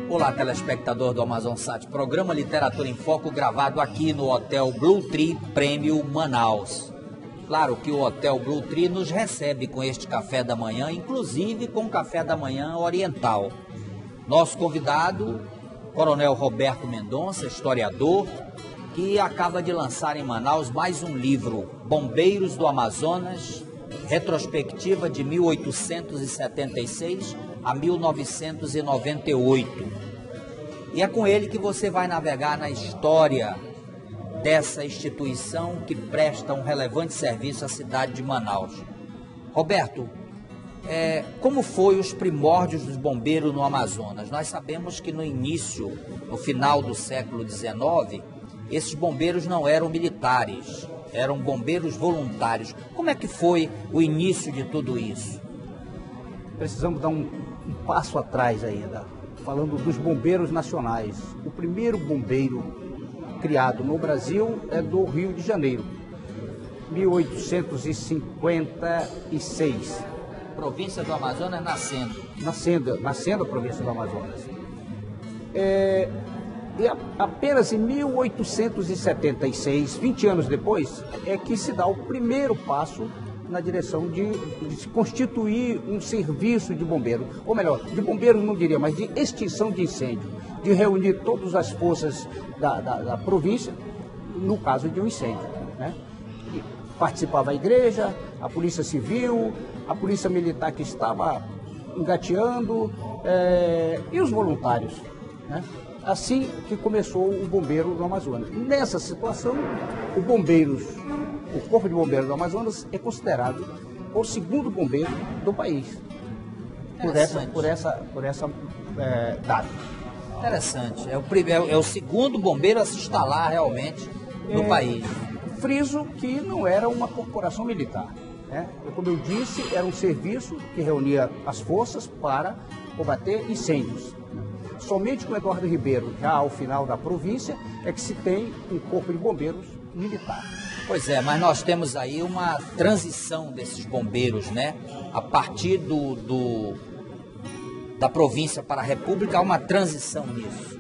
Olá, telespectador do AmazonSat, programa Literatura em Foco, gravado aqui no Hotel Blue Tree Prêmio Manaus. Claro que o Hotel Blue Tree nos recebe com este café da manhã, inclusive com café da manhã oriental. Nosso convidado, Coronel Roberto Mendonça, historiador, que acaba de lançar em Manaus mais um livro, Bombeiros do Amazonas, retrospectiva de 1876 a 1998. E é com ele que você vai navegar na história dessa instituição que presta um relevante serviço à cidade de Manaus. Roberto, como foi os primórdios dos bombeiros no Amazonas? Nós sabemos que no final do século XIX, esses bombeiros não eram militares, eram bombeiros voluntários. Como é que foi o início de tudo isso? Precisamos dar um passo atrás ainda, falando dos bombeiros nacionais. O primeiro bombeiro criado no Brasil é do Rio de Janeiro, 1856. Província do Amazonas nascendo a província do Amazonas. E apenas em 1876, 20 anos depois, é que se dá o primeiro passo na direção de se constituir um serviço de bombeiro, ou melhor, de bombeiros não diria, mas de extinção de incêndio, de reunir todas as forças da província no caso de um incêndio, né? E participava a igreja, a polícia civil, a polícia militar que estava engateando e os voluntários, né? Assim que começou o bombeiro do Amazonas. Nessa situação, o Corpo de Bombeiros do Amazonas é considerado o segundo bombeiro do país, por essa data. Interessante. É o segundo bombeiro a se instalar realmente no país. Friso que não era uma corporação militar, né? Como eu disse, era um serviço que reunia as forças para combater incêndios. Somente com Eduardo Ribeiro, já ao final da província, é que se tem um corpo de bombeiros militar. Pois é, mas nós temos aí uma transição desses bombeiros, né? A partir da província para a República, há uma transição nisso.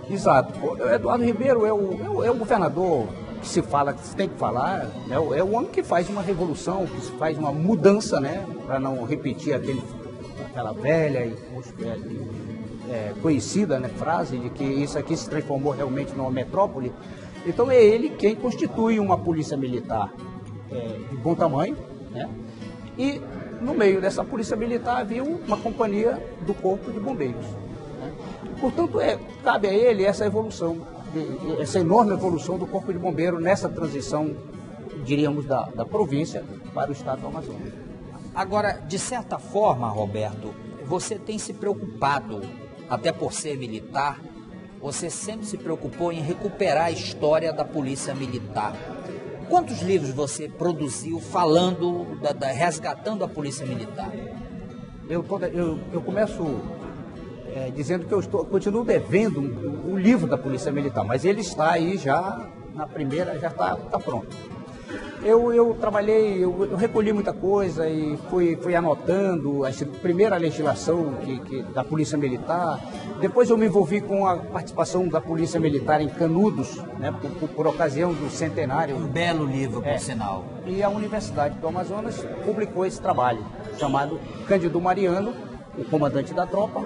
Exato. O Eduardo Ribeiro é o governador que se fala, que se tem que falar, né? É o homem que faz uma revolução, que faz uma mudança, né? Para não repetir aquela velha e conhecida, né, frase de que isso aqui se transformou realmente numa metrópole. Então é ele quem constitui uma polícia militar de bom tamanho, né? E no meio dessa polícia militar havia uma companhia do Corpo de Bombeiros, né? Portanto, cabe a ele essa evolução, essa enorme evolução do Corpo de Bombeiros nessa transição, diríamos, da província para o estado do Amazonas. Agora, de certa forma, Roberto, você tem se preocupado, até por ser militar, você sempre se preocupou em recuperar a história da polícia militar. Quantos livros você produziu falando, resgatando a polícia militar? Eu começo dizendo que eu continuo devendo um livro da polícia militar, mas ele está aí já na primeira, já está pronto. Eu trabalhei, eu recolhi muita coisa e fui anotando a primeira legislação da Polícia Militar. Depois eu me envolvi com a participação da Polícia Militar em Canudos, né, por ocasião do centenário. Um belo livro, por sinal. E a Universidade do Amazonas publicou esse trabalho, chamado Cândido Mariano, o comandante da tropa,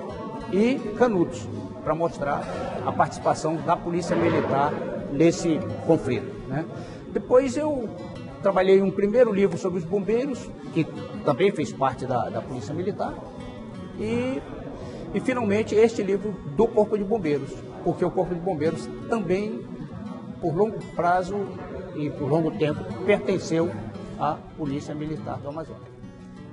e Canudos, para mostrar a participação da Polícia Militar nesse conflito, né? Depois eu trabalhei um primeiro livro sobre os bombeiros, que também fez parte da Polícia Militar, e finalmente este livro do Corpo de Bombeiros, porque o Corpo de Bombeiros também, por longo prazo e por longo tempo, pertenceu à Polícia Militar do Amazonas.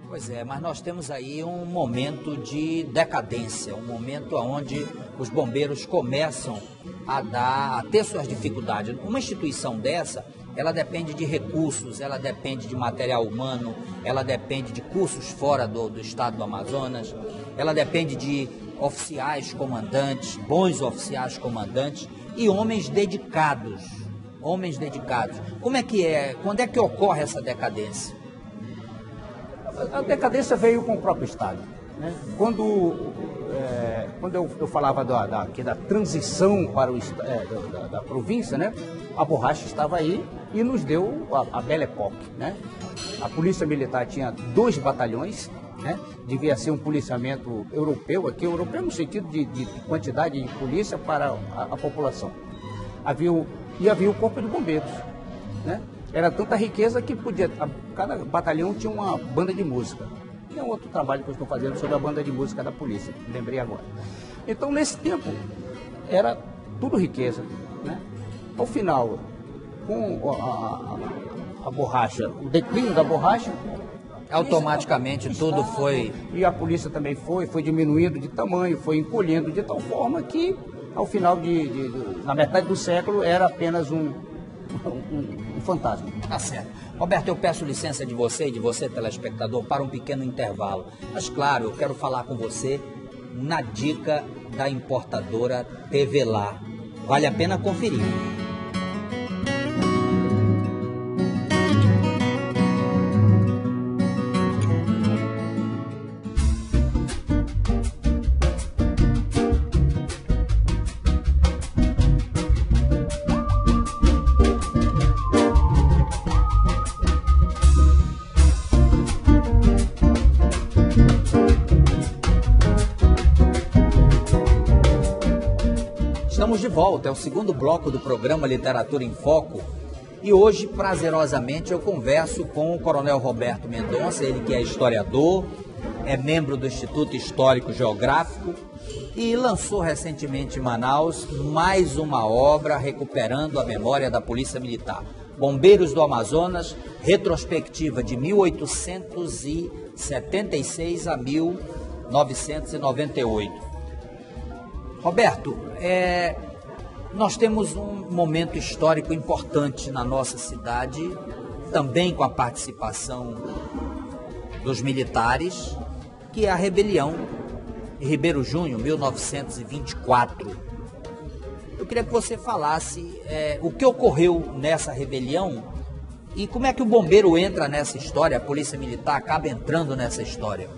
Pois é, mas nós temos aí um momento de decadência, um momento onde os bombeiros começam a ter suas dificuldades. Uma instituição dessa ela depende de recursos, ela depende de material humano, ela depende de cursos fora do estado do Amazonas, ela depende de oficiais comandantes, bons oficiais comandantes e homens dedicados. Homens dedicados. Como é que é? Quando é que ocorre essa decadência? A decadência veio com o próprio Estado, né? Quando eu falava da transição para da província, né? A borracha estava aí e nos deu a Belle Époque, né? A Polícia Militar tinha 2 batalhões, né? Devia ser um policiamento europeu, aqui europeu no sentido de quantidade de polícia para a população. Havia o Corpo de Bombeiros, né? Era tanta riqueza que cada batalhão tinha uma banda de música. E é um outro trabalho que eu estou fazendo sobre a banda de música da polícia, lembrei agora. Então, nesse tempo, era tudo riqueza, né? Ao final, com a borracha, o declínio da borracha, automaticamente tudo foi... E a polícia também foi diminuindo de tamanho, foi encolhendo de tal forma que, ao final na metade do século, era apenas um fantasma. Tá certo. Roberto, eu peço licença de você e de você, telespectador, para um pequeno intervalo. Mas, claro, eu quero falar com você na dica da importadora TV Lá. Vale a pena conferir. Estamos de volta, é o segundo bloco do programa Literatura em Foco e hoje, prazerosamente, eu converso com o Coronel Roberto Mendonça, ele que é historiador, é membro do Instituto Histórico Geográfico e lançou recentemente em Manaus mais uma obra recuperando a memória da Polícia Militar. Bombeiros do Amazonas, retrospectiva de 1876 a 1998. Roberto, nós temos um momento histórico importante na nossa cidade, também com a participação dos militares, que é a rebelião de Ribeiro Júnior, 1924. Eu queria que você falasse o que ocorreu nessa rebelião e como é que o bombeiro entra nessa história, a Polícia Militar acaba entrando nessa história.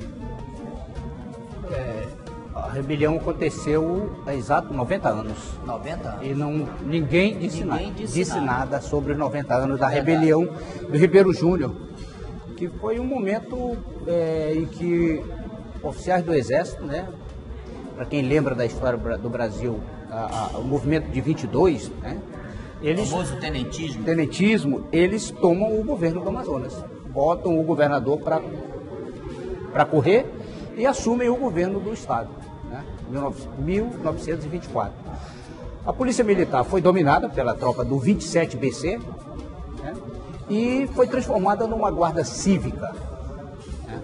A rebelião aconteceu há exato 90 anos. 90 anos. E ninguém disse nada sobre os 90 anos da rebelião do Ribeiro Júnior, que foi um momento em que oficiais do Exército, né, para quem lembra da história do Brasil, o movimento de 22, né, o famoso tenentismo. Eles tomam o governo do Amazonas, botam o governador para correr e assumem o governo do Estado. 1924. A Polícia Militar foi dominada pela tropa do 27BC, né, e foi transformada numa guarda cívica. Né.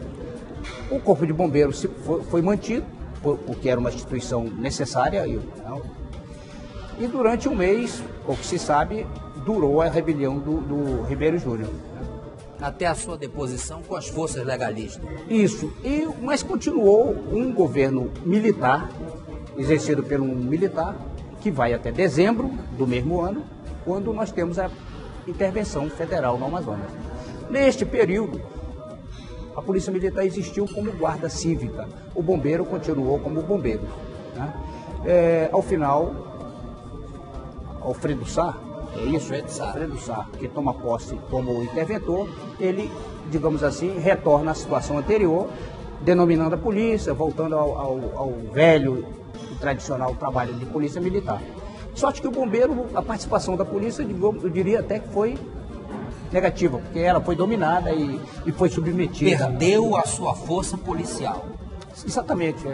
O Corpo de Bombeiros foi mantido, porque era uma instituição necessária, e durante um mês, o que se sabe, durou a rebelião do Ribeiro Júnior. Até a sua deposição com as forças legalistas. Isso, mas continuou um governo militar, exercido por um militar, que vai até dezembro do mesmo ano, quando nós temos a intervenção federal no Amazonas. Neste período, a Polícia Militar existiu como guarda cívica, o bombeiro continuou como bombeiro. Né? Ao final, Alfredo Sá, Alfredo Sá, que toma posse como interventor, ele, digamos assim, retorna à situação anterior, denominando a polícia, voltando ao velho e tradicional trabalho de polícia militar. Sorte que o bombeiro, a participação da polícia, eu diria até que foi negativa, porque ela foi dominada e foi submetida. Perdeu a sua força policial. Exatamente.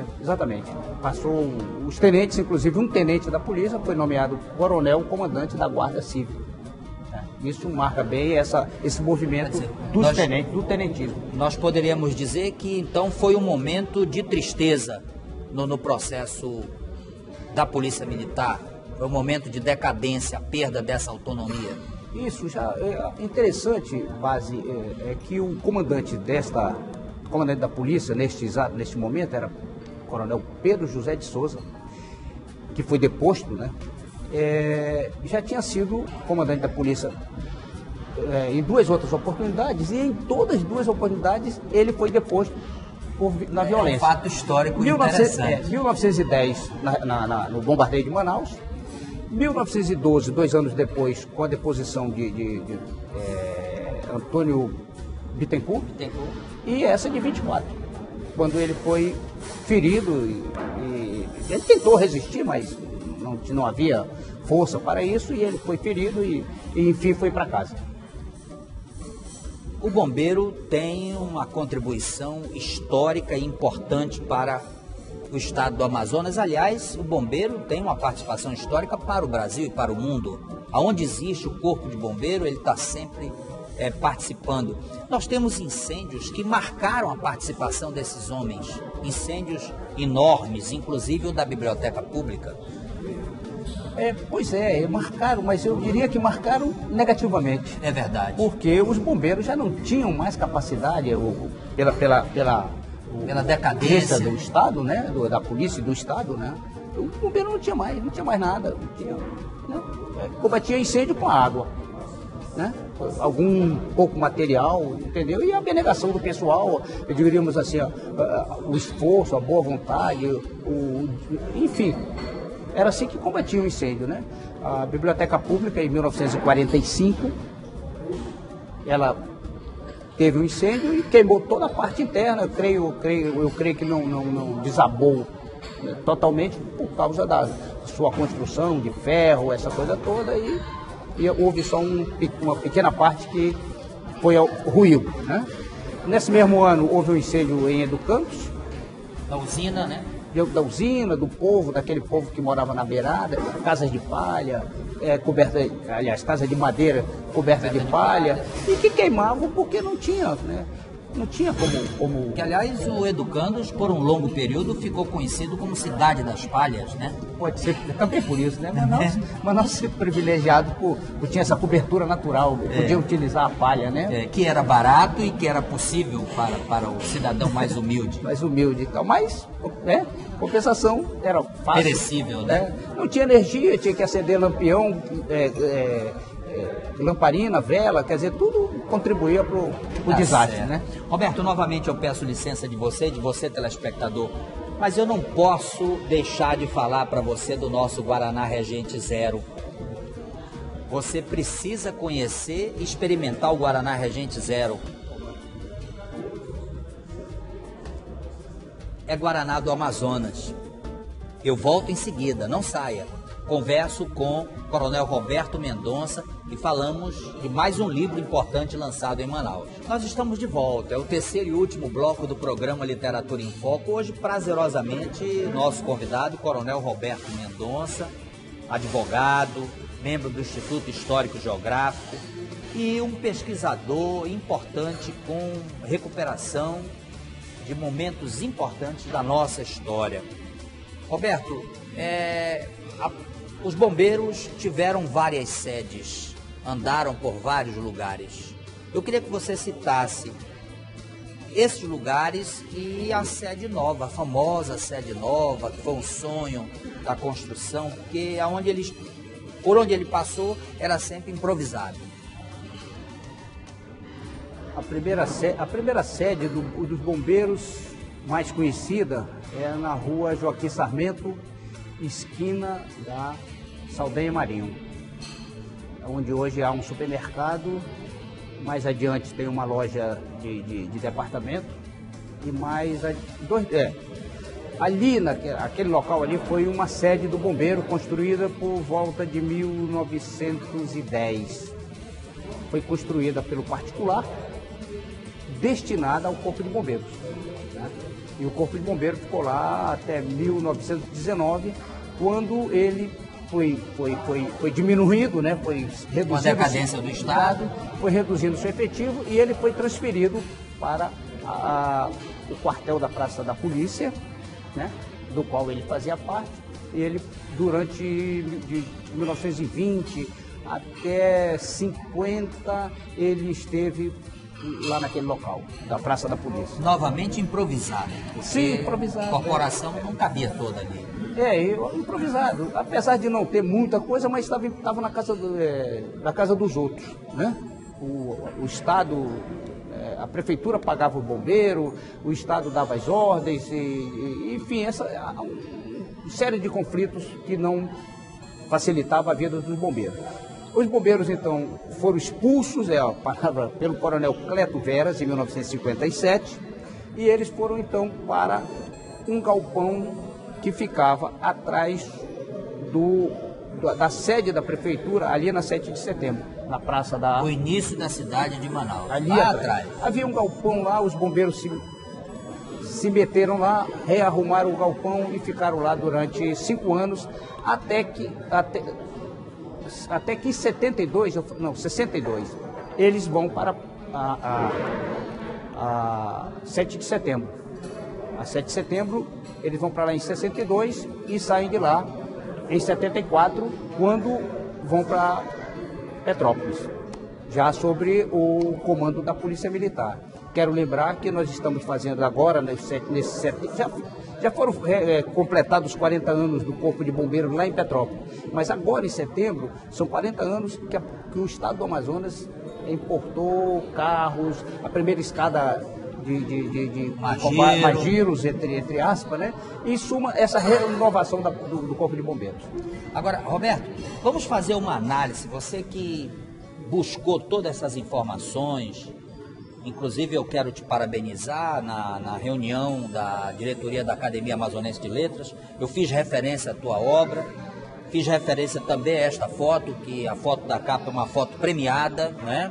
Passou os tenentes, inclusive um tenente da polícia foi nomeado coronel comandante da Guarda Civil. Isso marca bem esse movimento do tenentismo. Nós poderíamos dizer que então foi um momento de tristeza no processo da Polícia Militar, foi um momento de decadência, a perda dessa autonomia. Isso já é interessante, Base, é que o comandante da polícia neste momento era o coronel Pedro José de Souza, que foi deposto, né? Já tinha sido comandante da polícia em 2 outras oportunidades, e em todas as 2 oportunidades ele foi deposto na violência. É um fato histórico interessante. 1910, no bombardeio de Manaus. 1912, 2 anos depois, com a deposição de Antônio Bittencourt. E essa de 24, quando ele foi ferido e ele tentou resistir, mas não havia força para isso, e ele foi ferido e enfim foi para casa. O bombeiro tem uma contribuição histórica e importante para o estado do Amazonas. Aliás, o bombeiro tem uma participação histórica para o Brasil e para o mundo. Aonde existe o corpo de bombeiro, ele está sempre participando. Nós temos incêndios que marcaram a participação desses homens, incêndios enormes, inclusive o da Biblioteca Pública. Pois marcaram, mas eu diria que marcaram negativamente. É verdade. Porque os bombeiros já não tinham mais capacidade, pela decadência do Estado, né? Da polícia e do Estado, né? O bombeiro não tinha mais nada. Combatia incêndio com água, né? Algum pouco material, entendeu? E a abnegação do pessoal, diríamos assim, o esforço, a boa vontade, enfim. Era assim que combatia o incêndio, né? A Biblioteca Pública, em 1945, ela teve um incêndio e queimou toda a parte interna. Eu creio que não desabou, né, totalmente por causa da sua construção de ferro, essa coisa toda, e houve só uma pequena parte que ruiu, né? Nesse mesmo ano houve um incêndio em Educandos. Da usina, né? Da usina, do povo, daquele povo que morava na beirada, casas de palha, casas de madeira coberta de palha, e que queimavam porque não tinha, né? Não tinha como... Que, aliás, o Educandos, por um longo período, ficou conhecido como Cidade das Palhas, né? Pode ser também por isso, né? Manaus ser privilegiado por tinha essa cobertura natural, podia utilizar a palha, né? Que era barato e que era possível para o cidadão mais humilde. Mais humilde e tal, mas, compensação era fácil. Perecível, né? Não tinha energia, tinha que acender lampião, lamparina, vela, quer dizer, tudo contribuía para o desastre, né? Roberto, novamente eu peço licença de você telespectador, mas eu não posso deixar de falar para você do nosso Guaraná Regente Zero. Você precisa conhecer e experimentar o Guaraná Regente Zero. É Guaraná do Amazonas. Eu volto em seguida, não saia. Converso com o Coronel Roberto Mendonça e falamos de mais um livro importante lançado em Manaus. Nós estamos de volta, é o terceiro e último bloco do programa Literatura em Foco. Hoje, prazerosamente, nosso convidado, Coronel Roberto Mendonça, advogado, membro do Instituto Histórico Geográfico e um pesquisador importante com recuperação de momentos importantes da nossa história. Roberto, os bombeiros tiveram várias sedes, andaram por vários lugares. Eu queria que você citasse esses lugares e a sede nova, a famosa sede nova, que foi um sonho da construção, porque por onde ele passou era sempre improvisado. A primeira sede dos bombeiros mais conhecida é na rua Joaquim Sarmento, esquina da Saldanha Marinho, onde hoje há um supermercado, mais adiante tem uma loja de departamento, e mais ali, aquele local ali, foi uma sede do bombeiro construída por volta de 1910. Foi construída pelo particular, destinada ao Corpo de Bombeiros, né? E o Corpo de Bombeiros ficou lá até 1919, quando ele foi diminuído, né? Foi reduzido. Com a decadência do Estado. Foi reduzindo seu efetivo e ele foi transferido para o quartel da Praça da Polícia, né? Do qual ele fazia parte. E ele, durante de 1920 até 50 ele esteve lá naquele local, da Praça da Polícia. Novamente improvisado. Sim, improvisado. A corporação não cabia toda ali. Improvisado. Apesar de não ter muita coisa, mas estava na casa dos outros, né? O Estado, a Prefeitura pagava o bombeiro, o Estado dava as ordens, enfim, uma série de conflitos que não facilitava a vida dos bombeiros. Os bombeiros, então, foram expulsos, a palavra, pelo coronel Cleto Veras, em 1957, e eles foram, então, para um galpão que ficava atrás da sede da prefeitura, ali na 7 de setembro, na praça da... O início da cidade de Manaus, ali lá atrás. Havia um galpão lá, os bombeiros se meteram lá, rearrumaram o galpão e ficaram lá durante 5 anos, até que em 62, eles vão para a 7 de setembro. A 7 de setembro, eles vão para lá em 62 e saem de lá em 74, quando vão para Petrópolis, já sobre o comando da Polícia Militar. Quero lembrar que nós estamos fazendo agora, já foram completados 40 anos do Corpo de Bombeiros lá em Petrópolis, mas agora em setembro são 40 anos que o Estado do Amazonas importou carros, a primeira escada de magiros, entre aspas, né? E suma essa renovação do Corpo de Bombeiros. Agora, Roberto, vamos fazer uma análise, você que buscou todas essas informações. Inclusive, eu quero te parabenizar na reunião da diretoria da Academia Amazonense de Letras. Eu fiz referência à tua obra, fiz referência também a esta foto, que a foto da capa é uma foto premiada, né?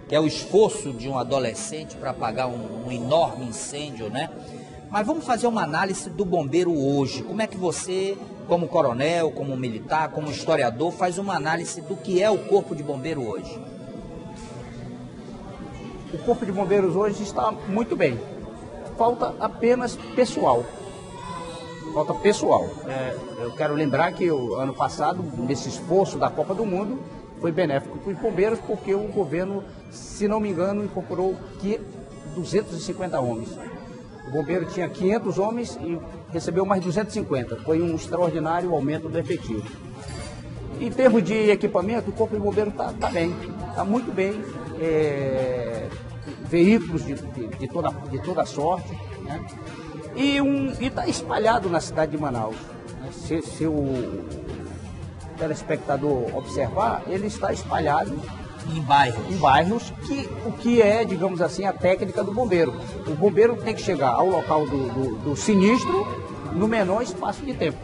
Que é o esforço de um adolescente para apagar um enorme incêndio, né? Mas vamos fazer uma análise do bombeiro hoje. Como é que você, como coronel, como militar, como historiador, faz uma análise do que é o Corpo de Bombeiro hoje? O Corpo de Bombeiros hoje está muito bem. Falta apenas pessoal. Falta pessoal. Eu quero lembrar que o ano passado, nesse esforço da Copa do Mundo, foi benéfico para os bombeiros, porque o governo, se não me engano, incorporou 250 homens. O bombeiro tinha 500 homens e recebeu mais 250. Foi um extraordinário aumento do efetivo. Em termos de equipamento, o Corpo de Bombeiros está bem, está muito bem. Veículos de toda sorte, né? E está espalhado na cidade de Manaus. Se o telespectador observar, ele está espalhado em bairros o que é, digamos assim, a técnica do bombeiro. O bombeiro tem que chegar ao local do sinistro no menor espaço de tempo.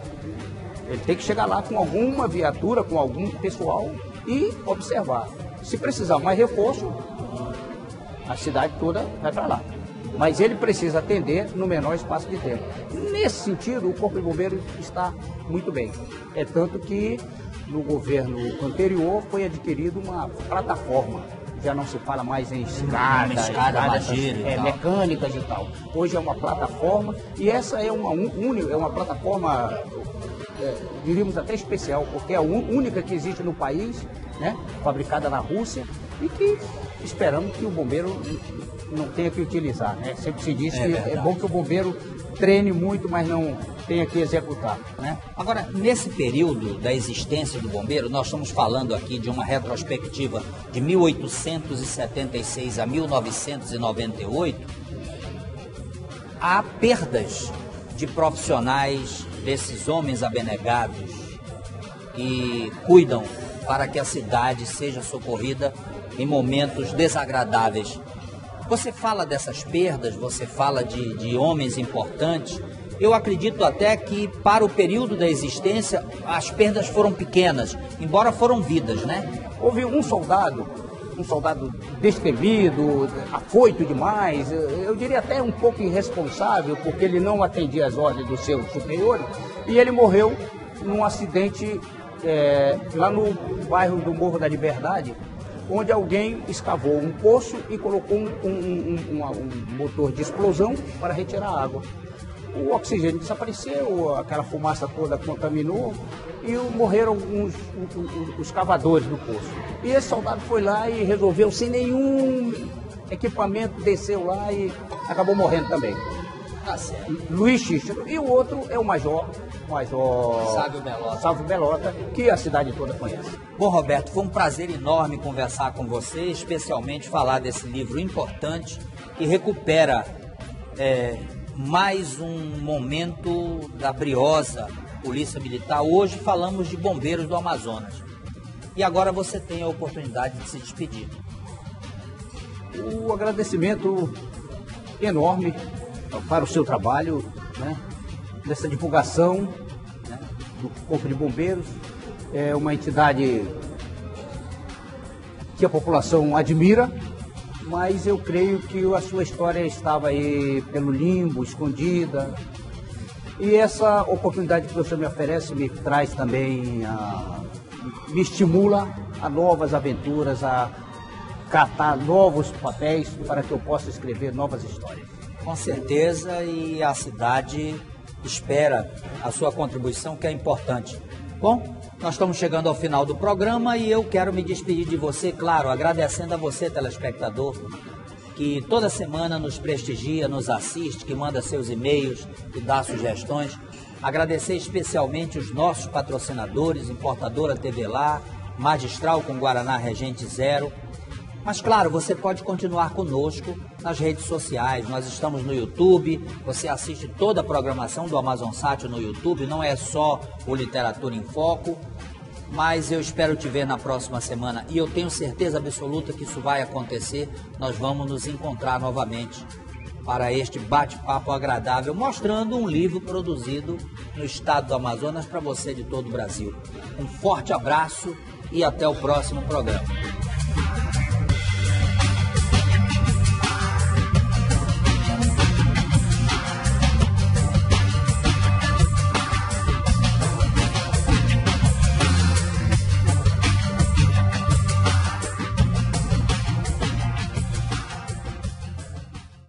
Ele tem que chegar lá com alguma viatura, com algum pessoal e observar. Se precisar mais reforço, a cidade toda vai para lá. Mas ele precisa atender no menor espaço de tempo. Nesse sentido, o Corpo de Bombeiros está muito bem. É tanto que no governo anterior foi adquirida uma plataforma. Já não se fala mais em escadas mecânicas e tal. Hoje é uma plataforma e essa é uma plataforma, diríamos até especial, porque é a única que existe no país, né? Fabricada na Rússia e que esperamos que o bombeiro não tenha que utilizar, né? Sempre se diz que é bom que o bombeiro treine muito, mas não tenha que executar, né? Agora, nesse período da existência do bombeiro, nós estamos falando aqui de uma retrospectiva de 1876 a 1998, há perdas de profissionais, desses homens abnegados que cuidam para que a cidade seja socorrida em momentos desagradáveis. Você fala dessas perdas, você fala de homens importantes. Eu acredito até que para o período da existência as perdas foram pequenas, embora foram vidas, né? Houve um soldado destemido, afoito demais, eu diria até um pouco irresponsável, porque ele não atendia às ordens do seu superior, e ele morreu num acidente lá no bairro do Morro da Liberdade, onde alguém escavou um poço e colocou um motor de explosão para retirar água. o oxigênio desapareceu, aquela fumaça toda contaminou e morreram os cavadores do poço. E esse soldado foi lá e resolveu, sem nenhum equipamento, desceu lá e acabou morrendo também. Tá certo. Luiz Cícero. E o outro é o Major Sávio Belota, que a cidade toda conhece. Bom, Roberto, foi um prazer enorme conversar com você, especialmente falar desse livro importante que recupera mais um momento da briosa Polícia Militar. Hoje falamos de bombeiros do Amazonas. E agora você tem a oportunidade de se despedir. O agradecimento enorme para o seu trabalho, né, dessa divulgação, né, do Corpo de Bombeiros. É uma entidade que a população admira, mas eu creio que a sua história estava aí pelo limbo, escondida. E essa oportunidade que você me oferece me traz também, me estimula a novas aventuras, a catar novos papéis para que eu possa escrever novas histórias. Com certeza, e a cidade espera a sua contribuição, que é importante. Bom, nós estamos chegando ao final do programa e eu quero me despedir de você, claro, agradecendo a você, telespectador, que toda semana nos prestigia, nos assiste, que manda seus e-mails e dá sugestões. Agradecer especialmente os nossos patrocinadores, Importadora TV Lá, Magistral com Guaraná Regente Zero. Mas, claro, você pode continuar conosco nas redes sociais. Nós estamos no YouTube, você assiste toda a programação do Amazonsat no YouTube, não é só o Literatura em Foco, mas eu espero te ver na próxima semana e eu tenho certeza absoluta que isso vai acontecer. Nós vamos nos encontrar novamente para este bate-papo agradável, mostrando um livro produzido no estado do Amazonas para você de todo o Brasil. Um forte abraço e até o próximo programa.